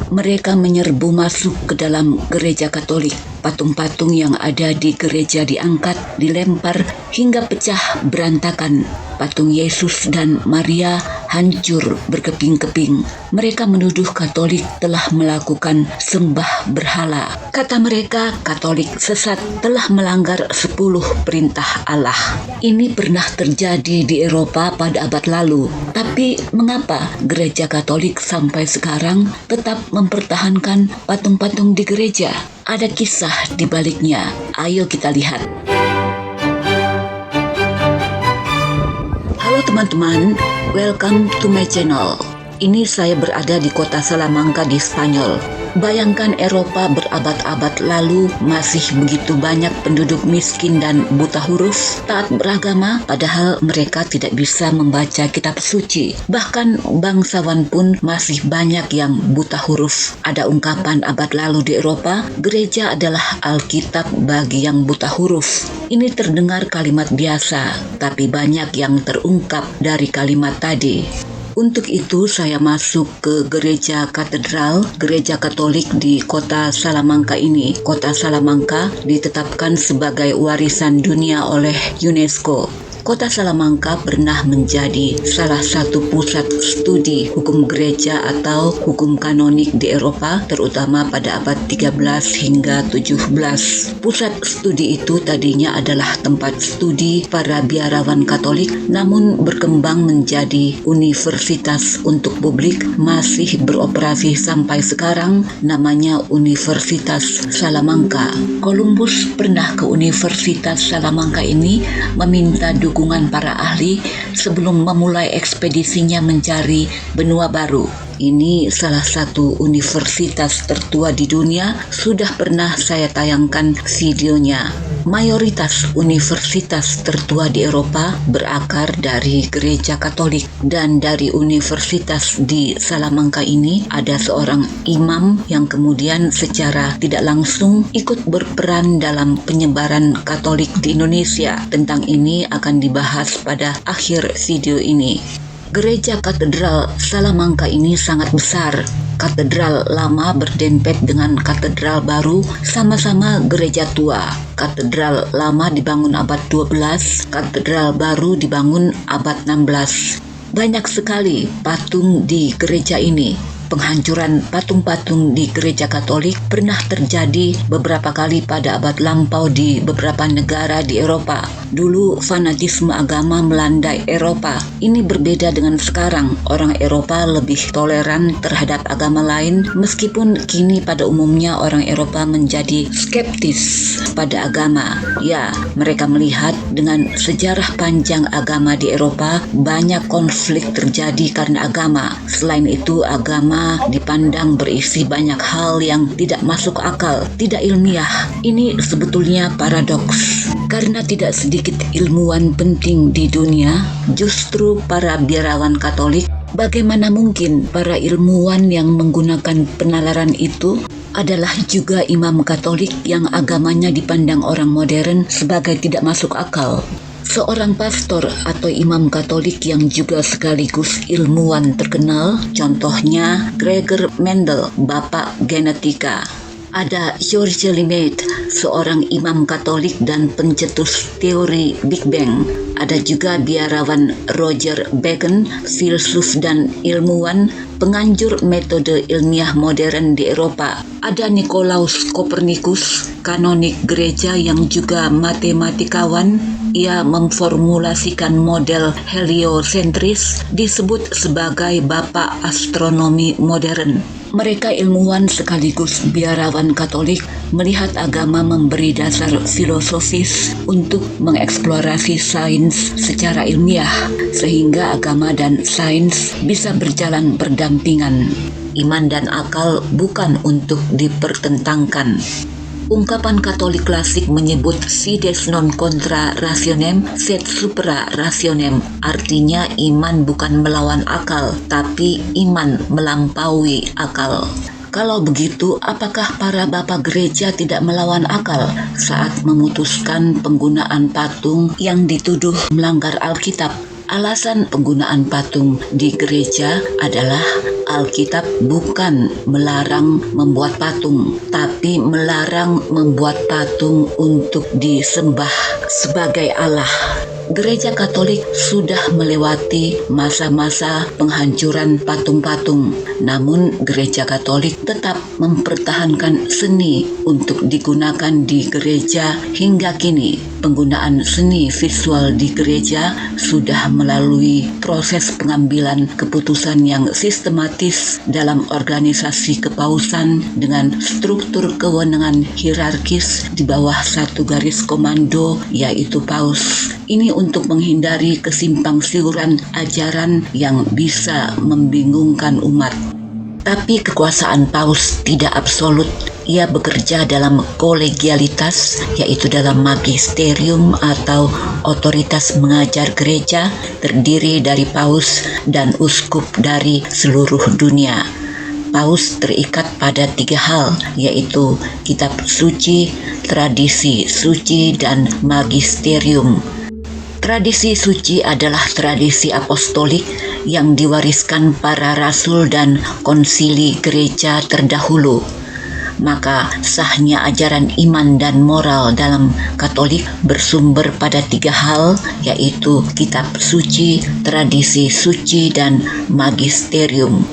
Mereka menyerbu masuk ke dalam gereja Katolik. Patung-patung yang ada di gereja diangkat, dilempar, hingga pecah berantakan. Patung Yesus dan Maria hancur berkeping-keping. Mereka menuduh Katolik telah melakukan sembah berhala. Kata mereka, Katolik sesat telah melanggar 10 perintah Allah. Ini pernah terjadi di Eropa pada abad lalu. Tapi mengapa gereja Katolik sampai sekarang tetap mempertahankan patung-patung di gereja? Ada kisah di baliknya. Ayo kita lihat. Halo teman-teman, welcome to my channel. Ini saya berada di kota Salamanca di Spanyol. Bayangkan Eropa berabad-abad lalu masih begitu banyak penduduk miskin dan buta huruf, taat beragama, padahal mereka tidak bisa membaca kitab suci. Bahkan bangsawan pun masih banyak yang buta huruf. Ada ungkapan abad lalu di Eropa, gereja adalah Alkitab bagi yang buta huruf. Ini terdengar kalimat biasa, tapi banyak yang terungkap dari kalimat tadi. Untuk itu saya masuk ke gereja katedral, gereja Katolik di kota Salamanca ini. Kota Salamanca ditetapkan sebagai warisan dunia oleh UNESCO. Kota Salamanca pernah menjadi salah satu pusat studi hukum gereja atau hukum kanonik di Eropa, terutama pada abad 13 hingga 17. Pusat studi itu tadinya adalah tempat studi para biarawan Katolik, namun berkembang menjadi universitas untuk publik, masih beroperasi sampai sekarang, namanya Universitas Salamanca. Columbus pernah ke Universitas Salamanca ini meminta dukungan para ahli sebelum memulai ekspedisinya mencari benua baru. Ini salah satu universitas tertua di dunia, sudah pernah saya tayangkan videonya. Mayoritas universitas tertua di Eropa berakar dari gereja Katolik, dan dari universitas di Salamanca ini ada seorang imam yang kemudian secara tidak langsung ikut berperan dalam penyebaran Katolik di Indonesia. Tentang ini akan dibahas pada akhir video ini. Gereja Katedral Salamanca ini sangat besar. Katedral lama berdempet dengan katedral baru, sama-sama gereja tua. Katedral lama dibangun abad 12, katedral baru dibangun abad 16. Banyak sekali patung di gereja ini. Penghancuran patung-patung di gereja Katolik pernah terjadi beberapa kali pada abad lampau di beberapa negara di Eropa. Dulu fanatisme agama melanda Eropa. Ini berbeda dengan sekarang. Orang Eropa lebih toleran terhadap agama lain, meskipun kini pada umumnya orang Eropa menjadi skeptis pada agama. Ya, mereka melihat dengan sejarah panjang agama di Eropa, banyak konflik terjadi karena agama. Selain itu, agama dipandang berisi banyak hal yang tidak masuk akal, tidak ilmiah. Ini sebetulnya paradoks. Karena tidak sedikit ilmuwan penting di dunia, justru para biarawan Katolik, bagaimana mungkin para ilmuwan yang menggunakan penalaran itu adalah juga imam Katolik yang agamanya dipandang orang modern sebagai tidak masuk akal. Seorang pastor atau imam Katolik yang juga sekaligus ilmuwan terkenal, contohnya Gregor Mendel, bapak genetika. Ada George Lemaître, seorang imam Katolik dan pencetus teori Big Bang. Ada juga biarawan Roger Bacon, filsuf dan ilmuwan, penganjur metode ilmiah modern di Eropa. Ada Nikolaus Kopernikus, kanonik gereja yang juga matematikawan. Ia memformulasikan model heliosentris, disebut sebagai bapak astronomi modern. Mereka ilmuwan sekaligus biarawan Katolik, melihat agama memberi dasar filosofis untuk mengeksplorasi sains secara ilmiah, sehingga agama dan sains bisa berjalan berdampingan. Iman dan akal bukan untuk dipertentangkan. Ungkapan Katolik klasik menyebut fides non contra rationem sed supra rationem. Artinya iman bukan melawan akal, tapi iman melampaui akal. Kalau begitu, apakah para bapak gereja tidak melawan akal saat memutuskan penggunaan patung yang dituduh melanggar Alkitab? Alasan penggunaan patung di gereja adalah Alkitab bukan melarang membuat patung, tapi melarang membuat patung untuk disembah sebagai Allah. Gereja Katolik sudah melewati masa-masa penghancuran patung-patung, namun Gereja Katolik tetap mempertahankan seni untuk digunakan di gereja hingga kini. Penggunaan seni visual di gereja sudah melalui proses pengambilan keputusan yang sistematis dalam organisasi kepausan dengan struktur kewenangan hierarkis di bawah satu garis komando, yaitu paus. Ini untuk menghindari kesimpang siuran ajaran yang bisa membingungkan umat. Tapi kekuasaan paus tidak absolut. Ia bekerja dalam kolegialitas, yaitu dalam magisterium atau otoritas mengajar gereja, terdiri dari paus dan uskup dari seluruh dunia. Paus terikat pada 3 hal, yaitu kitab suci, tradisi suci, dan magisterium. Tradisi suci adalah tradisi apostolik yang diwariskan para rasul dan konsili gereja terdahulu. Maka sahnya ajaran iman dan moral dalam Katolik bersumber pada 3 hal, yaitu kitab suci, tradisi suci, dan magisterium.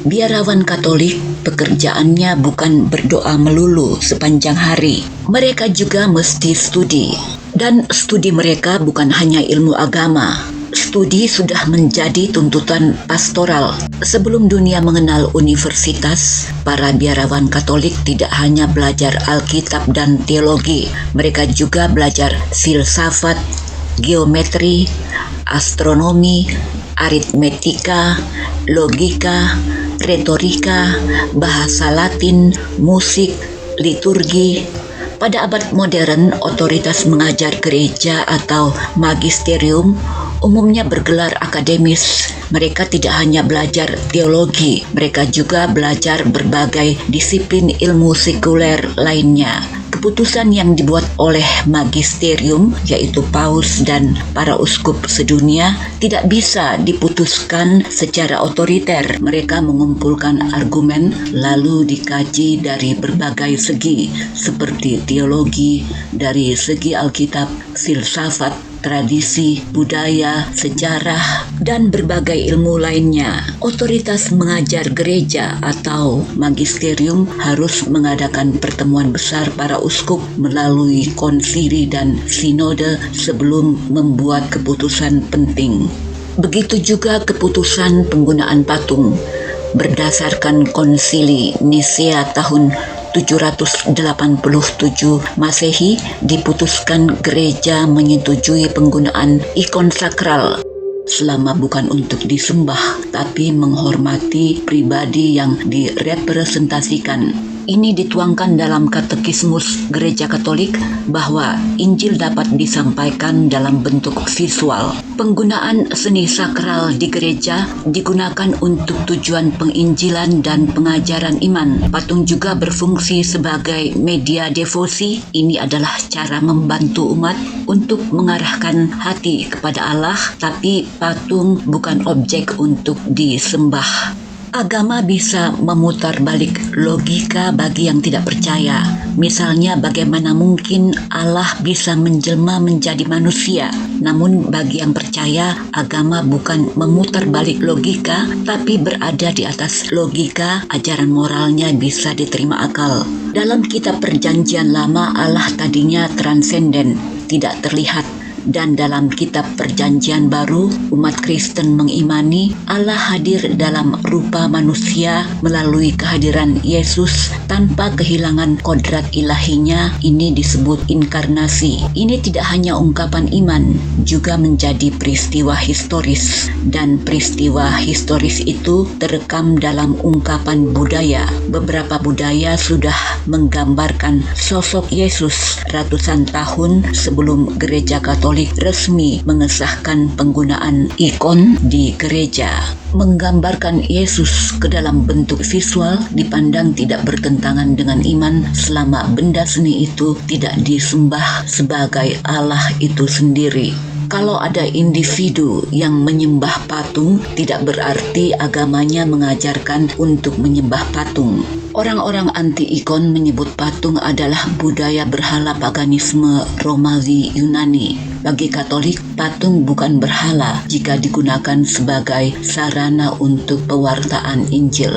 Biarawan Katolik pekerjaannya bukan berdoa melulu sepanjang hari. Mereka juga mesti studi. Dan studi mereka bukan hanya ilmu agama. Studi sudah menjadi tuntutan pastoral. Sebelum dunia mengenal universitas, para biarawan Katolik tidak hanya belajar Alkitab dan teologi. Mereka juga belajar filsafat, geometri, astronomi, aritmetika, logika, retorika, bahasa Latin, musik, liturgi. Pada abad modern, otoritas mengajar gereja atau magisterium umumnya bergelar akademis. Mereka tidak hanya belajar teologi, mereka juga belajar berbagai disiplin ilmu sekuler lainnya. Keputusan yang dibuat oleh magisterium, yaitu paus dan para uskup sedunia, tidak bisa diputuskan secara otoriter. Mereka mengumpulkan argumen lalu dikaji dari berbagai segi, seperti teologi, dari segi Alkitab, filsafat, tradisi, budaya, sejarah, dan berbagai ilmu lainnya. Otoritas mengajar gereja atau magisterium harus mengadakan pertemuan besar para uskup melalui konsili dan sinode sebelum membuat keputusan penting. Begitu juga keputusan penggunaan patung. Berdasarkan konsili Nisea tahun 787 Masehi, diputuskan gereja menyetujui penggunaan ikon sakral selama bukan untuk disembah, tapi menghormati pribadi yang direpresentasikan. Ini dituangkan dalam Katekismus Gereja Katolik bahwa Injil dapat disampaikan dalam bentuk visual. Penggunaan seni sakral di gereja digunakan untuk tujuan penginjilan dan pengajaran iman. Patung juga berfungsi sebagai media devosi. Ini adalah cara membantu umat untuk mengarahkan hati kepada Allah, tapi patung bukan objek untuk disembah. Agama bisa memutar balik logika bagi yang tidak percaya. Misalnya, bagaimana mungkin Allah bisa menjelma menjadi manusia? Namun bagi yang percaya, agama bukan memutar balik logika, tapi berada di atas logika. Ajaran moralnya bisa diterima akal. Dalam kitab Perjanjian Lama, Allah tadinya transenden, tidak terlihat. Dan dalam kitab Perjanjian Baru, umat Kristen mengimani Allah hadir dalam rupa manusia melalui kehadiran Yesus tanpa kehilangan kodrat ilahinya. Ini disebut inkarnasi. Ini tidak hanya ungkapan iman, juga menjadi peristiwa historis. Dan peristiwa historis itu terekam dalam ungkapan budaya. Beberapa budaya sudah menggambarkan sosok Yesus ratusan tahun sebelum Gereja Katolik resmi mengesahkan penggunaan ikon di gereja. Menggambarkan Yesus ke dalam bentuk visual dipandang tidak bertentangan dengan iman selama benda seni itu tidak disembah sebagai Allah itu sendiri. Kalau ada individu yang menyembah patung, tidak berarti agamanya mengajarkan untuk menyembah patung. Orang-orang anti-ikon menyebut patung adalah budaya berhala paganisme Romawi Yunani. Bagi Katolik, patung bukan berhala jika digunakan sebagai sarana untuk pewartaan Injil.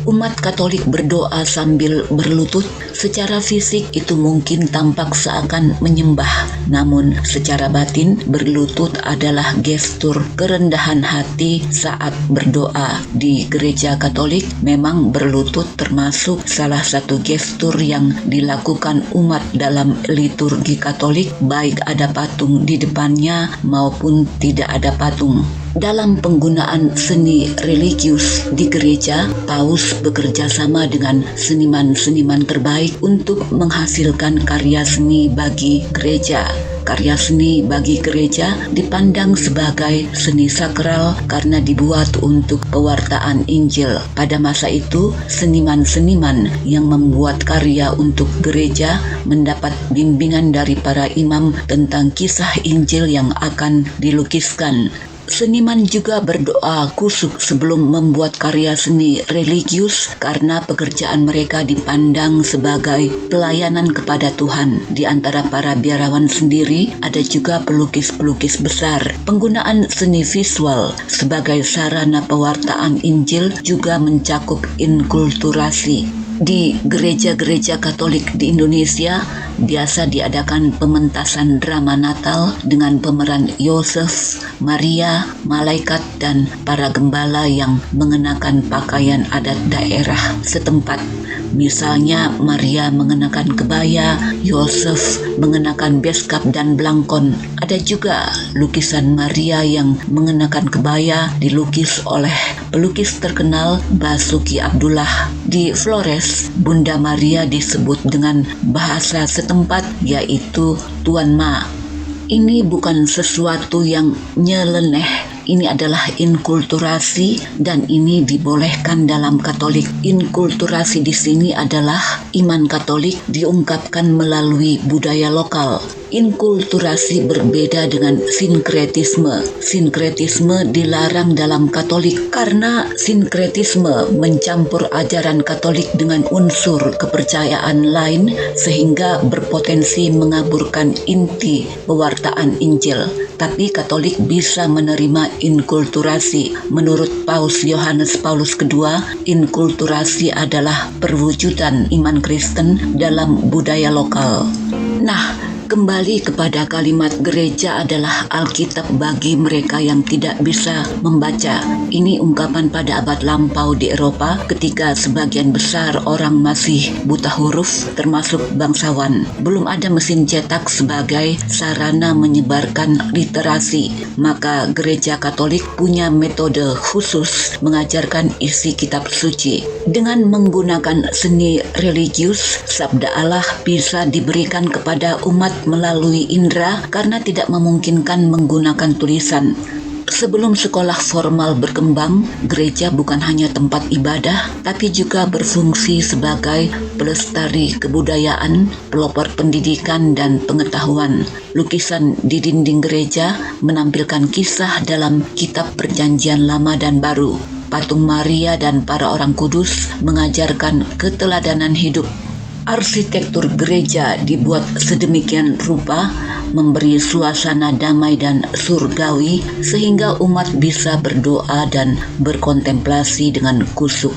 Umat Katolik berdoa sambil berlutut. Secara fisik itu mungkin tampak seakan menyembah, namun secara batin berlutut adalah gestur kerendahan hati saat berdoa. Di gereja Katolik memang berlutut termasuk salah satu gestur yang dilakukan umat dalam liturgi Katolik, baik ada patung di depannya maupun tidak ada patung. Dalam penggunaan seni religius di gereja, paus bekerja sama dengan seniman-seniman terbaik untuk menghasilkan karya seni bagi gereja. Karya seni bagi gereja dipandang sebagai seni sakral karena dibuat untuk pewartaan Injil. Pada masa itu, seniman-seniman yang membuat karya untuk gereja mendapat bimbingan dari para imam tentang kisah Injil yang akan dilukiskan. Seniman juga berdoa kusuk sebelum membuat karya seni religius karena pekerjaan mereka dipandang sebagai pelayanan kepada Tuhan. Di antara para biarawan sendiri ada juga pelukis-pelukis besar. Penggunaan seni visual sebagai sarana pewartaan Injil juga mencakup inkulturasi. Di gereja-gereja Katolik di Indonesia biasa diadakan pementasan drama Natal dengan pemeran Yosef, Maria, malaikat, dan para gembala yang mengenakan pakaian adat daerah setempat. Misalnya Maria mengenakan kebaya, Yosef mengenakan beskap dan blangkon. Ada juga lukisan Maria yang mengenakan kebaya dilukis oleh pelukis terkenal Basuki Abdullah. Di Flores, Bunda Maria disebut dengan bahasa setempat yaitu Tuan Ma. Ini bukan sesuatu yang nyeleneh. Ini adalah inkulturasi dan ini dibolehkan dalam Katolik. Inkulturasi di sini adalah iman Katolik diungkapkan melalui budaya lokal. Inkulturasi berbeda dengan sinkretisme. Sinkretisme dilarang dalam Katolik karena sinkretisme mencampur ajaran Katolik dengan unsur kepercayaan lain sehingga berpotensi mengaburkan inti pewartaan Injil. Tapi Katolik bisa menerima inkulturasi. Menurut Paus Yohanes Paulus II, inkulturasi adalah perwujudan iman Kristen dalam budaya lokal. Nah, kembali kepada kalimat gereja adalah Alkitab bagi mereka yang tidak bisa membaca. Ini ungkapan pada abad lampau di Eropa ketika sebagian besar orang masih buta huruf termasuk bangsawan. Belum ada mesin cetak sebagai sarana menyebarkan literasi. Maka gereja Katolik punya metode khusus mengajarkan isi kitab suci. Dengan menggunakan seni religius, sabda Allah bisa diberikan kepada umat melalui indera karena tidak memungkinkan menggunakan tulisan. Sebelum sekolah formal berkembang, gereja bukan hanya tempat ibadah, tapi juga berfungsi sebagai pelestari kebudayaan, pelopor pendidikan dan pengetahuan. Lukisan di dinding gereja menampilkan kisah dalam kitab Perjanjian Lama dan Baru. Patung Maria dan para orang kudus mengajarkan keteladanan hidup. Arsitektur gereja dibuat sedemikian rupa memberi suasana damai dan surgawi sehingga umat bisa berdoa dan berkontemplasi dengan kusuk.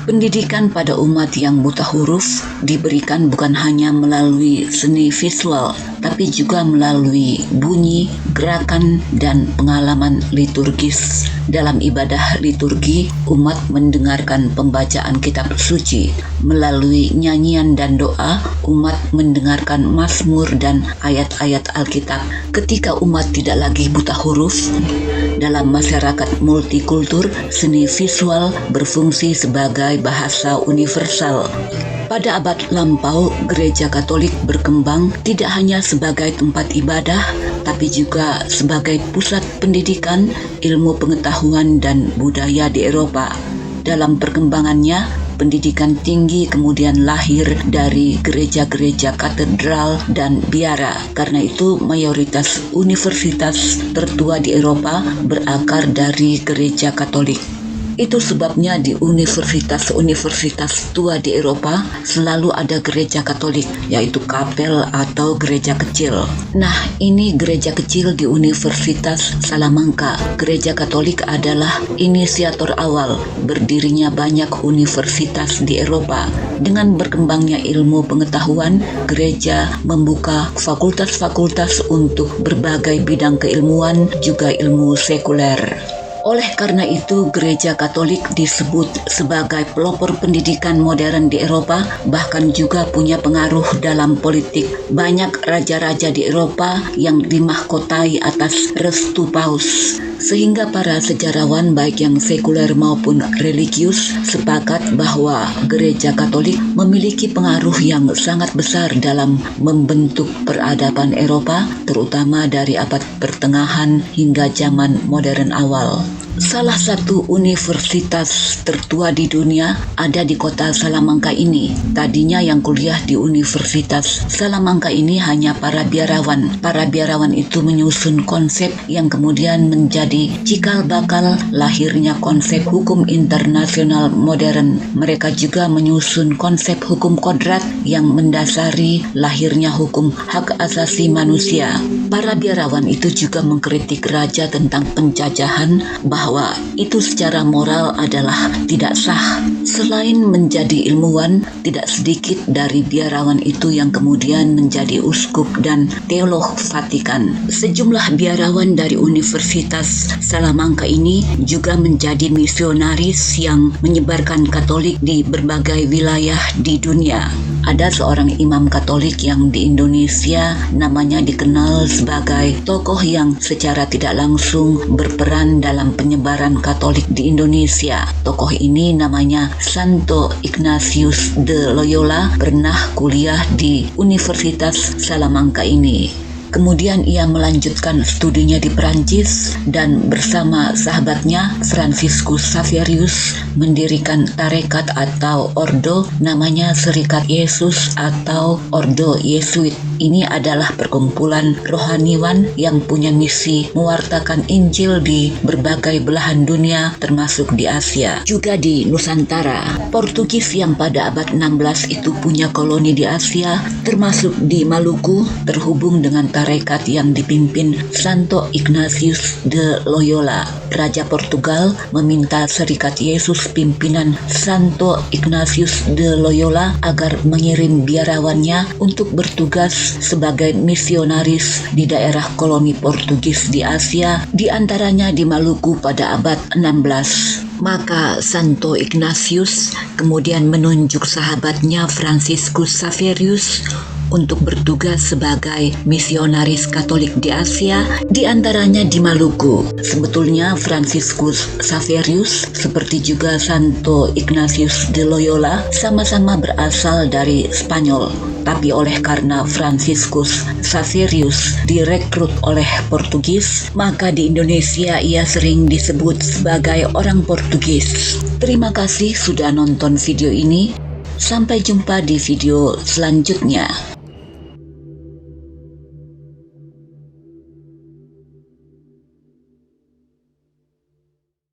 Pendidikan pada umat yang buta huruf diberikan bukan hanya melalui seni visual, tapi juga melalui bunyi, gerakan, dan pengalaman liturgis. Dalam ibadah liturgi, umat mendengarkan pembacaan kitab suci. Melalui nyanyian dan doa, umat mendengarkan mazmur dan ayat-ayat Alkitab. Ketika umat tidak lagi buta huruf, dalam masyarakat multikultur, seni visual berfungsi sebagai bahasa universal. Pada abad lampau, gereja Katolik berkembang tidak hanya sebagai tempat ibadah, tapi juga sebagai pusat pendidikan, ilmu pengetahuan, dan budaya di Eropa. Dalam perkembangannya, pendidikan tinggi kemudian lahir dari gereja-gereja katedral dan biara. Karena itu mayoritas universitas tertua di Eropa berakar dari gereja Katolik. Itu sebabnya di universitas-universitas tua di Eropa selalu ada gereja Katolik, yaitu kapel atau gereja kecil. Nah, ini gereja kecil di Universitas Salamanca. Gereja Katolik adalah inisiator awal berdirinya banyak universitas di Eropa. Dengan berkembangnya ilmu pengetahuan, gereja membuka fakultas-fakultas untuk berbagai bidang keilmuan, juga ilmu sekuler. Oleh karena itu, gereja Katolik disebut sebagai pelopor pendidikan modern di Eropa, bahkan juga punya pengaruh dalam politik. Banyak raja-raja di Eropa yang dimahkotai atas restu paus, sehingga para sejarawan baik yang sekuler maupun religius sepakat bahwa gereja Katolik memiliki pengaruh yang sangat besar dalam membentuk peradaban Eropa, terutama dari abad pertengahan hingga zaman modern awal. Salah satu universitas tertua di dunia ada di kota Salamanca ini. Tadinya yang kuliah di Universitas Salamanca ini hanya para biarawan. Para biarawan itu menyusun konsep yang kemudian menjadi cikal bakal lahirnya konsep hukum internasional modern. Mereka juga menyusun konsep hukum kodrat yang mendasari lahirnya hukum hak asasi manusia. Para biarawan itu juga mengkritik raja tentang penjajahan, bahwa itu secara moral adalah tidak sah. Selain menjadi ilmuwan, tidak sedikit dari biarawan itu yang kemudian menjadi uskup dan teolog Vatikan. Sejumlah biarawan dari Universitas Salamanca ini juga menjadi misionaris yang menyebarkan Katolik di berbagai wilayah di dunia. Ada seorang imam Katolik yang di Indonesia namanya dikenal sebagai tokoh yang secara tidak langsung berperan dalam penyebaran Katolik di Indonesia. Tokoh ini namanya Santo Ignatius de Loyola, pernah kuliah di Universitas Salamanca ini. Kemudian ia melanjutkan studinya di Perancis dan bersama sahabatnya Franciscus Xaverius mendirikan tarekat atau ordo namanya Serikat Yesus atau Ordo Yesuit. Ini adalah perkumpulan rohaniwan yang punya misi mewartakan Injil di berbagai belahan dunia termasuk di Asia, juga di Nusantara. Portugis yang pada abad 16 itu punya koloni di Asia termasuk di Maluku terhubung dengan tarekat yang dipimpin Santo Ignatius de Loyola. Raja Portugal meminta Serikat Yesus pimpinan Santo Ignatius de Loyola agar mengirim biarawannya untuk bertugas sebagai misionaris di daerah koloni Portugis di Asia, di antaranya di Maluku pada abad 16. Maka Santo Ignatius kemudian menunjuk sahabatnya Franciscus Xaverius untuk bertugas sebagai misionaris Katolik di Asia, di antaranya di Maluku. Sebetulnya Franciscus Xaverius seperti juga Santo Ignatius de Loyola sama-sama berasal dari Spanyol. Tapi oleh karena Franciscus Xaverius direkrut oleh Portugis, maka di Indonesia ia sering disebut sebagai orang Portugis. Terima kasih sudah nonton video ini. Sampai jumpa di video selanjutnya.